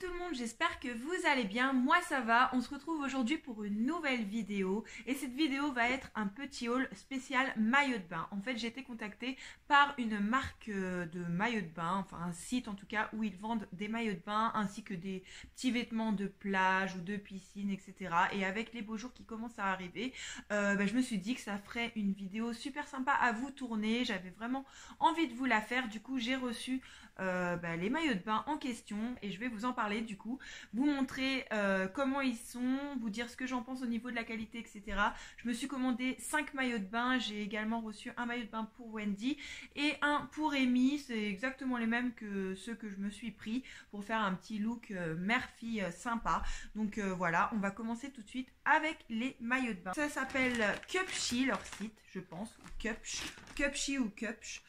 tout le monde, j'espère que vous allez bien, moi ça va. On se retrouve aujourd'hui pour une nouvelle vidéo et cette vidéo va être un petit haul spécial maillot de bain. En fait j'ai été contactée par une marque de maillot de bain, enfin un site en tout cas où ils vendent des maillots de bain ainsi que des petits vêtements de plage ou de piscine, etc. Et avec les beaux jours qui commencent à arriver, je me suis dit que ça ferait une vidéo super sympa à vous tourner. J'avais vraiment envie de vous la faire, du coup j'ai reçu les maillots de bain en question et je vais vous en parler, du coup vous montrer comment ils sont, vous dire ce que j'en pense au niveau de la qualité, etc. Je me suis commandé 5 maillots de bain, j'ai également reçu un maillot de bain pour Wendy et un pour Amy. C'est exactement les mêmes que ceux que je me suis pris pour faire un petit look mère-fille sympa. Donc voilà, on va commencer tout de suite avec les maillots de bain. Ça s'appelle Cupshe, leur site, je pense, Cupshe ou Cupshe.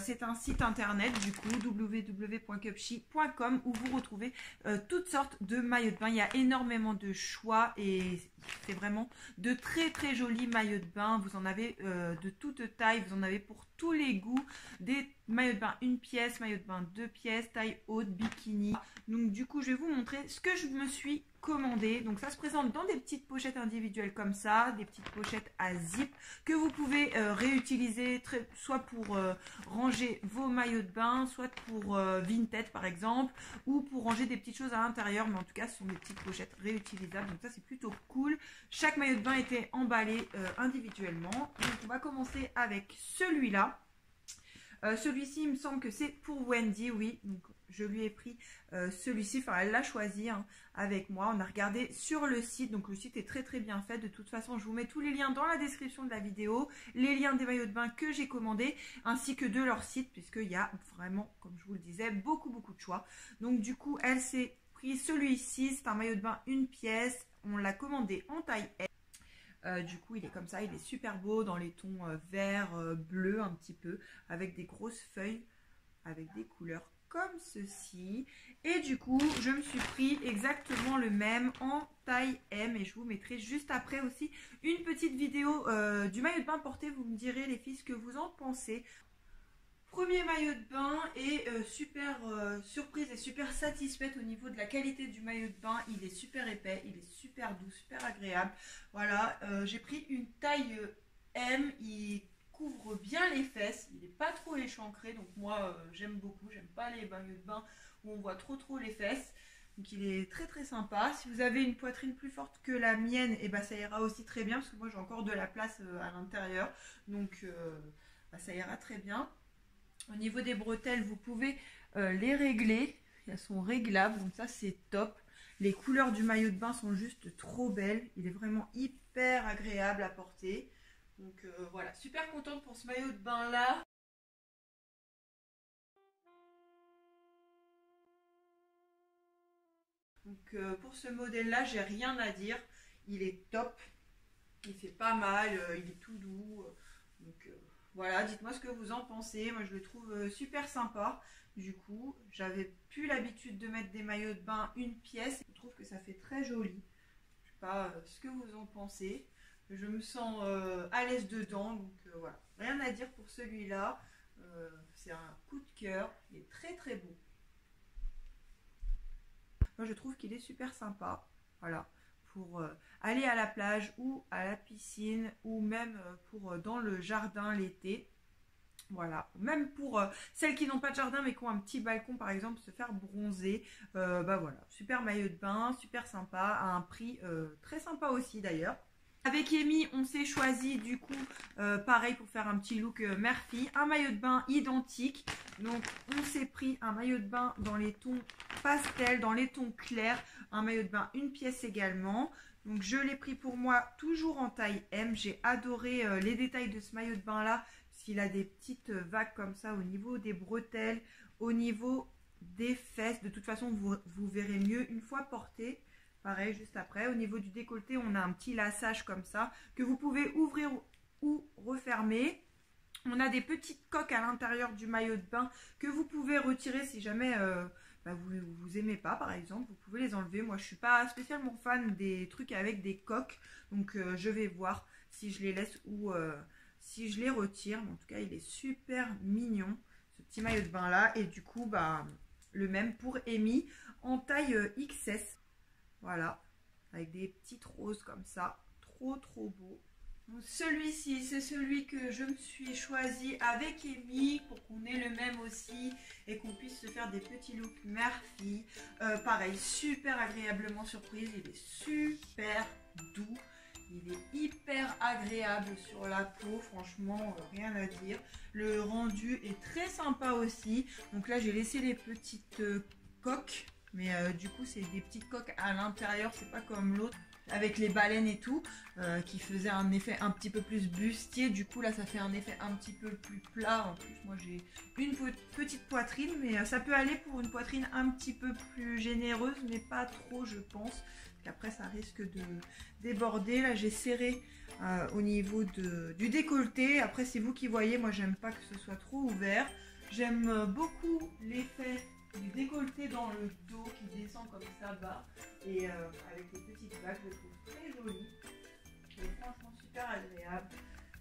C'est un site internet, du coup, www.cupshe.com, où vous retrouvez toutes sortes de maillots de bain. Il y a énormément de choix et c'est vraiment de très très jolis maillots de bain. Vous en avez de toute taille, vous en avez pour tous les goûts. Des maillots de bain 1 pièce, maillots de bain 2 pièces, taille haute, bikini. Donc du coup je vais vous montrer ce que je me suis commandé. Donc ça se présente dans des petites pochettes individuelles comme ça, des petites pochettes à zip que vous pouvez réutiliser soit pour ranger vos maillots de bain, soit pour Vinted par exemple, ou pour ranger des petites choses à l'intérieur. Mais en tout cas ce sont des petites pochettes réutilisables, donc ça c'est plutôt cool. Chaque maillot de bain était emballé individuellement. Donc on va commencer avec celui-là. Celui-ci, il me semble que c'est pour Wendy, oui. Donc, je lui ai pris celui-ci. Enfin, elle l'a choisi avec moi. On a regardé sur le site. Donc, le site est très très bien fait. De toute façon, je vous mets tous les liens dans la description de la vidéo. Les liens des maillots de bain que j'ai commandés, ainsi que de leur site, puisqu'il y a vraiment, comme je vous le disais, beaucoup de choix. Donc, du coup, elle s'est pris celui-ci. C'est un maillot de bain 1 pièce. On l'a commandé en taille S. Du coup il est comme ça, il est super beau dans les tons vert, bleu un petit peu, avec des grosses feuilles, avec des couleurs comme ceci. Et du coup je me suis pris exactement le même en taille M et je vous mettrai juste après aussi une petite vidéo du maillot de bain porté. Vous me direz les filles ce que vous en pensez. Premier maillot de bain et super surprise et super satisfaite au niveau de la qualité du maillot de bain. Il est super épais, il est super doux, super agréable. Voilà, j'ai pris une taille M, il couvre bien les fesses, il n'est pas trop échancré. Donc moi j'aime beaucoup, j'aime pas les maillots de bain où on voit trop les fesses. Donc il est très très sympa. Si vous avez une poitrine plus forte que la mienne, et ça ira aussi très bien parce que moi j'ai encore de la place à l'intérieur. Donc ça ira très bien. Au niveau des bretelles, vous pouvez les régler. Elles sont réglables, donc ça c'est top. Les couleurs du maillot de bain sont juste trop belles. Il est vraiment hyper agréable à porter. Donc voilà, super contente pour ce maillot de bain là. Donc pour ce modèle là, j'ai rien à dire. Il est top. Il fait pas mal, il est tout doux. Donc voilà, dites-moi ce que vous en pensez. Moi je le trouve super sympa. Du coup, j'avais plus l'habitude de mettre des maillots de bain 1 pièce. Je trouve que ça fait très joli. Je sais pas ce que vous en pensez. Je me sens à l'aise dedans. Donc voilà, rien à dire pour celui-là. C'est un coup de cœur. Il est très très beau. Moi je trouve qu'il est super sympa. Voilà. Pour aller à la plage ou à la piscine ou même pour dans le jardin l'été. Voilà, même pour celles qui n'ont pas de jardin mais qui ont un petit balcon par exemple, se faire bronzer. Voilà, super maillot de bain, super sympa, à un prix très sympa aussi d'ailleurs. Avec Amy, on s'est choisi du coup, pareil pour faire un petit look mère-fille, un maillot de bain identique. Donc on s'est pris un maillot de bain dans les tons pastel, dans les tons clairs, un maillot de bain 1 pièce également. Donc je l'ai pris pour moi toujours en taille M. J'ai adoré les détails de ce maillot de bain là, parce qu'il a des petites vagues comme ça au niveau des bretelles, au niveau des fesses. De toute façon vous verrez mieux une fois porté. Pareil, juste après, au niveau du décolleté, on a un petit laçage comme ça que vous pouvez ouvrir ou refermer. On a des petites coques à l'intérieur du maillot de bain que vous pouvez retirer si jamais vous aimez pas, par exemple. Vous pouvez les enlever. Moi, je suis pas spécialement fan des trucs avec des coques. Donc, je vais voir si je les laisse ou si je les retire. Mais en tout cas, il est super mignon, ce petit maillot de bain là. Et du coup, le même pour Amy en taille XS. Voilà, avec des petites roses comme ça, trop beau. Celui-ci, c'est celui que je me suis choisi avec Amy pour qu'on ait le même aussi et qu'on puisse se faire des petits looks mère-fille. Pareil, super agréablement surprise, il est super doux, il est hyper agréable sur la peau, franchement, rien à dire. Le rendu est très sympa aussi, donc là j'ai laissé les petites coques, mais du coup c'est des petites coques à l'intérieur, c'est pas comme l'autre avec les baleines et tout, qui faisait un effet un petit peu plus bustier. Du coup là ça fait un effet un petit peu plus plat. En plus moi j'ai une petite poitrine, mais ça peut aller pour une poitrine un petit peu plus généreuse, mais pas trop je pense, parce qu'après ça risque de déborder. Là j'ai serré au niveau du décolleté. Après c'est vous qui voyez, moi j'aime pas que ce soit trop ouvert. J'aime beaucoup l'effet du décolleté dans le dos qui descend comme ça bas, et avec les petites vagues, je le trouve très joli, il est franchement super agréable.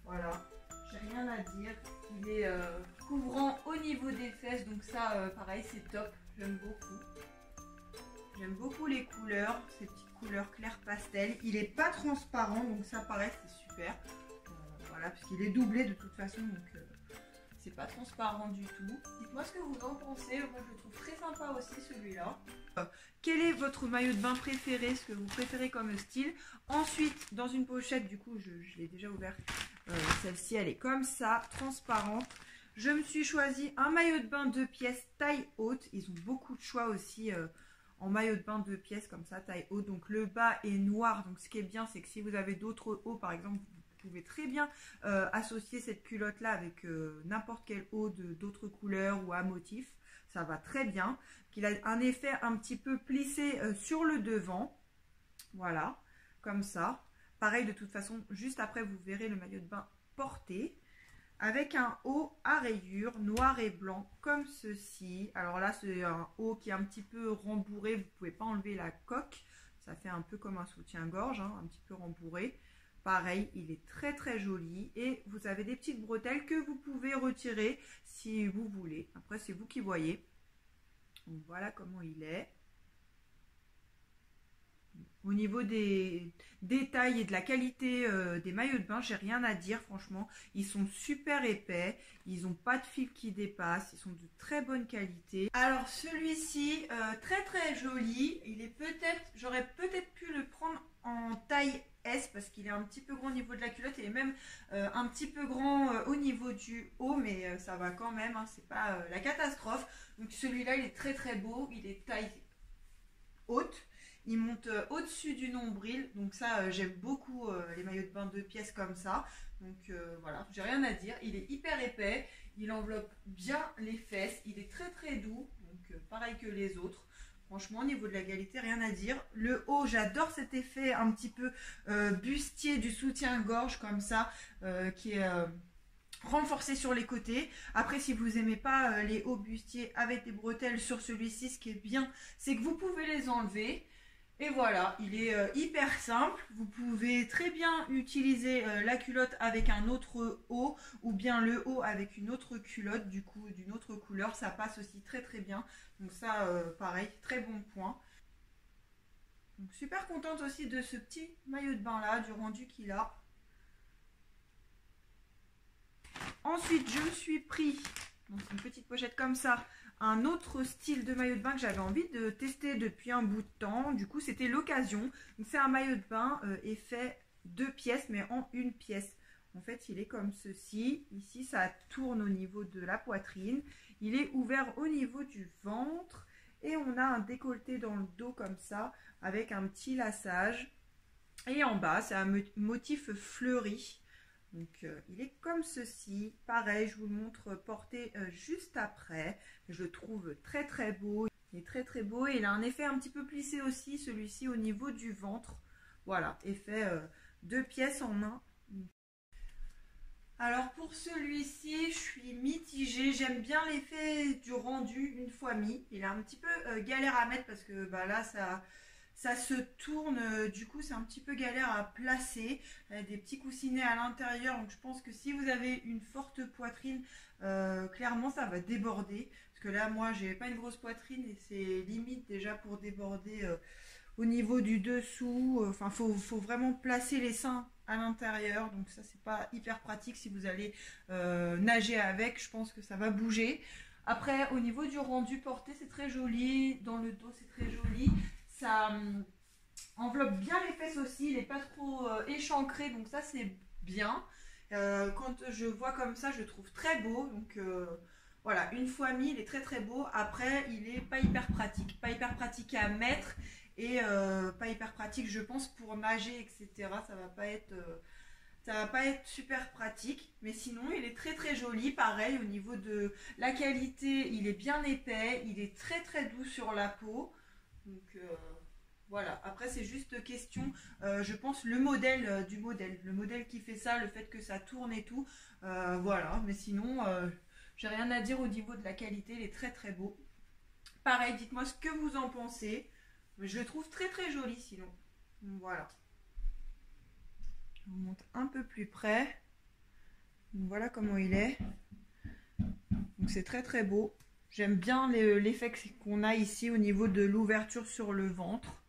Voilà, j'ai rien à dire. Il est couvrant au niveau des fesses, donc ça pareil c'est top, j'aime beaucoup les couleurs, ces petites couleurs clair pastel. Il est pas transparent, donc ça pareil c'est super. Voilà, puisqu'il est doublé de toute façon, donc c'est pas transparent du tout. Dites-moi ce que vous en pensez. Moi je le trouve très sympa aussi celui-là. Quel est votre maillot de bain préféré, ce que vous préférez comme style? Ensuite dans une pochette, du coup je l'ai déjà ouverte, celle-ci elle est comme ça, transparente. Je me suis choisi un maillot de bain 2 pièces taille haute. Ils ont beaucoup de choix aussi en maillot de bain 2 pièces comme ça taille haute. Donc le bas est noir, donc ce qui est bien c'est que si vous avez d'autres hauts par exemple, vous pouvez très bien associer cette culotte là avec n'importe quel haut d'autres couleurs ou à motif, ça va très bien. Il a un effet un petit peu plissé sur le devant, voilà, comme ça. Pareil de toute façon, juste après vous verrez le maillot de bain porté, avec un haut à rayures noir et blanc comme ceci. Alors là c'est un haut qui est un petit peu rembourré, vous ne pouvez pas enlever la coque, ça fait un peu comme un soutien-gorge, hein, un petit peu rembourré. Pareil, il est très joli et vous avez des petites bretelles que vous pouvez retirer si vous voulez. Après, c'est vous qui voyez. Donc, voilà comment il est. Au niveau des détails et de la qualité des maillots de bain, j'ai rien à dire franchement. Ils sont super épais, ils n'ont pas de fil qui dépasse, ils sont de très bonne qualité. Alors celui-ci, très joli. Il est j'aurais peut-être pu le prendre en taille S parce qu'il est un petit peu grand au niveau de la culotte et même un petit peu grand au niveau du haut, mais ça va quand même, hein, c'est pas la catastrophe. Donc celui-là il est très beau, il est taille haute. Il monte au-dessus du nombril, donc ça j'aime beaucoup les maillots de bain 2 pièces comme ça. Donc voilà, j'ai rien à dire, il est hyper épais, il enveloppe bien les fesses, il est très doux, donc pareil que les autres. Franchement au niveau de la qualité, rien à dire. Le haut, j'adore cet effet un petit peu bustier du soutien-gorge comme ça, qui est renforcé sur les côtés. Après si vous aimez pas les hauts bustiers avec des bretelles sur celui-ci, ce qui est bien c'est que vous pouvez les enlever. Et voilà, il est hyper simple. Vous pouvez très bien utiliser la culotte avec un autre haut ou bien le haut avec une autre culotte du coup d'une autre couleur. Ça passe aussi très bien. Donc ça, pareil, très bon point. Donc super contente aussi de ce petit maillot de bain là, du rendu qu'il a. Ensuite, je me suis pris donc une petite pochette comme ça, un autre style de maillot de bain que j'avais envie de tester depuis un bout de temps. Du coup c'était l'occasion. C'est un maillot de bain effet 2 pièces mais en une pièce. En fait il est comme ceci. Ici ça tourne au niveau de la poitrine, il est ouvert au niveau du ventre et on a un décolleté dans le dos comme ça avec un petit laçage, et en bas c'est un motif fleuri. Donc il est comme ceci, pareil je vous le montre porté juste après. Je le trouve très beau, il est très beau et il a un effet un petit peu plissé aussi celui-ci au niveau du ventre. Voilà, effet 2 pièces en un. Alors pour celui-ci je suis mitigée, j'aime bien l'effet du rendu une fois mis. Il est un petit peu galère à mettre parce que bah, là ça se tourne, du coup c'est un petit peu galère à placer. Il y a des petits coussinets à l'intérieur, donc je pense que si vous avez une forte poitrine, clairement ça va déborder. Parce que là moi j'ai pas une grosse poitrine et c'est limite déjà pour déborder au niveau du dessous. Enfin faut vraiment placer les seins à l'intérieur, donc ça c'est pas hyper pratique si vous allez nager avec, je pense que ça va bouger. Après au niveau du rendu porté c'est très joli, dans le dos c'est très joli, ça enveloppe bien les fesses aussi, il n'est pas trop échancré, donc ça c'est bien. Quand je vois comme ça je le trouve très beau, donc voilà, une fois mis il est très très beau. Après il est pas hyper pratique à mettre et pas hyper pratique je pense pour nager etc. Ça va pas être super pratique, mais sinon il est très très joli. Pareil au niveau de la qualité, il est bien épais, il est très très doux sur la peau, donc voilà. Après c'est juste question, je pense le modèle le modèle qui fait ça, le fait que ça tourne et tout, voilà. Mais sinon j'ai rien à dire au niveau de la qualité, il est très très beau. Pareil, dites-moi ce que vous en pensez. Je le trouve très très joli sinon. Voilà. On monte un peu plus près. Donc voilà comment il est. Donc c'est très très beau. J'aime bien l'effet qu'on a ici au niveau de l'ouverture sur le ventre.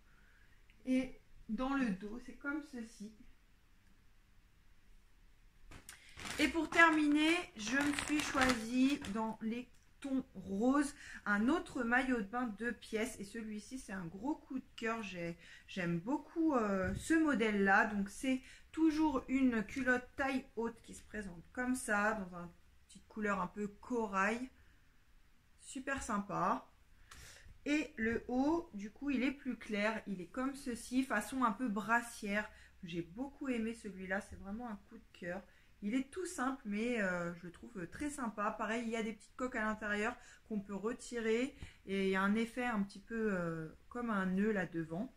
Et dans le dos, c'est comme ceci. Et pour terminer, je me suis choisie dans les tons roses un autre maillot de bain 2 pièces. Et celui-ci, c'est un gros coup de cœur. J'aime beaucoup ce modèle-là. Donc c'est toujours une culotte taille haute qui se présente comme ça, dans une petite couleur un peu corail. Super sympa. Et le haut, du coup, il est plus clair. Il est comme ceci, façon un peu brassière. J'ai beaucoup aimé celui-là. C'est vraiment un coup de cœur. Il est tout simple, mais je le trouve très sympa. Pareil, il y a des petites coques à l'intérieur qu'on peut retirer. Et il y a un effet un petit peu comme un nœud là devant.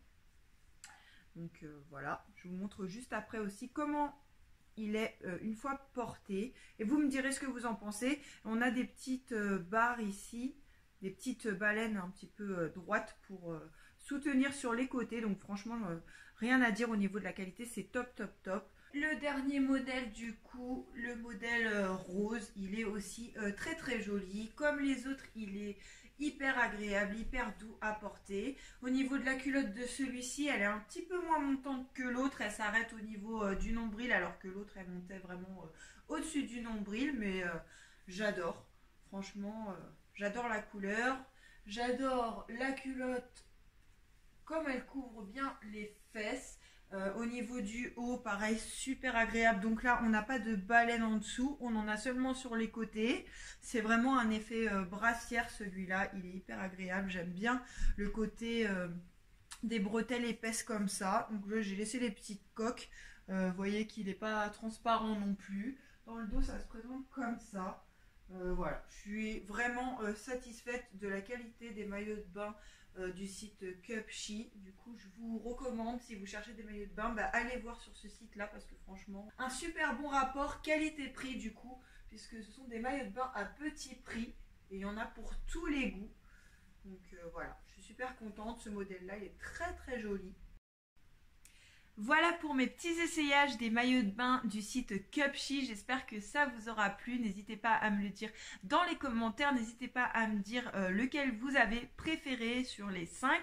Donc voilà, je vous montre juste après aussi comment il est une fois porté. Et vous me direz ce que vous en pensez. On a des petites barres ici, des petites baleines un petit peu droites pour soutenir sur les côtés. Donc franchement, rien à dire au niveau de la qualité, c'est top top top. Le dernier modèle du coup, le modèle rose, il est aussi très très joli. Comme les autres, il est hyper agréable, hyper doux à porter. Au niveau de la culotte de celui-ci, elle est un petit peu moins montante que l'autre. Elle s'arrête au niveau du nombril, alors que l'autre, elle montait vraiment au-dessus du nombril. Mais j'adore, franchement, j'adore la couleur. J'adore la culotte, comme elle couvre bien les fesses. Au niveau du haut, pareil, super agréable. Donc là, on n'a pas de baleine en dessous, on en a seulement sur les côtés. C'est vraiment un effet brassière, celui-là. Il est hyper agréable. J'aime bien le côté des bretelles épaisses comme ça. Donc là, j'ai laissé les petites coques. Vous voyez qu'il n'est pas transparent non plus. Dans le dos, ça se présente comme ça. Voilà, je suis vraiment satisfaite de la qualité des maillots de bain du site Cupshe. Du coup, je vous recommande, si vous cherchez des maillots de bain, allez voir sur ce site là, parce que franchement, un super bon rapport qualité-prix du coup, puisque ce sont des maillots de bain à petit prix et il y en a pour tous les goûts. Donc voilà, je suis super contente. Ce modèle là, il est très très joli. Voilà pour mes petits essayages des maillots de bain du site Cupshe. J'espère que ça vous aura plu. N'hésitez pas à me le dire dans les commentaires. N'hésitez pas à me dire lequel vous avez préféré sur les 5.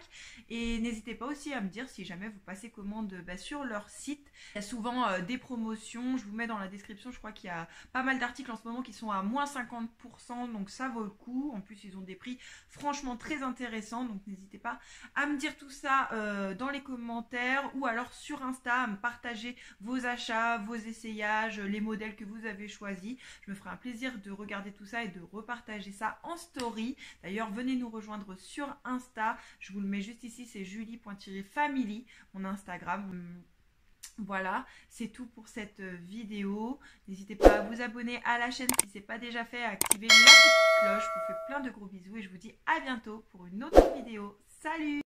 Et n'hésitez pas aussi à me dire si jamais vous passez commande sur leur site. Il y a souvent des promotions. Je vous mets dans la description. Je crois qu'il y a pas mal d'articles en ce moment qui sont à moins 50%. Donc ça vaut le coup. En plus, ils ont des prix franchement très intéressants. Donc n'hésitez pas à me dire tout ça dans les commentaires ou alors sur Insta, à me partager vos achats, vos essayages, les modèles que vous avez choisis. Je me ferai un plaisir de regarder tout ça et de repartager ça en story. D'ailleurs, venez nous rejoindre sur Insta. Je vous le mets juste ici, c'est julie.family, mon Instagram. Voilà, c'est tout pour cette vidéo. N'hésitez pas à vous abonner à la chaîne si ce n'est pas déjà fait, à activer la petite cloche. Je vous fais plein de gros bisous et je vous dis à bientôt pour une autre vidéo. Salut!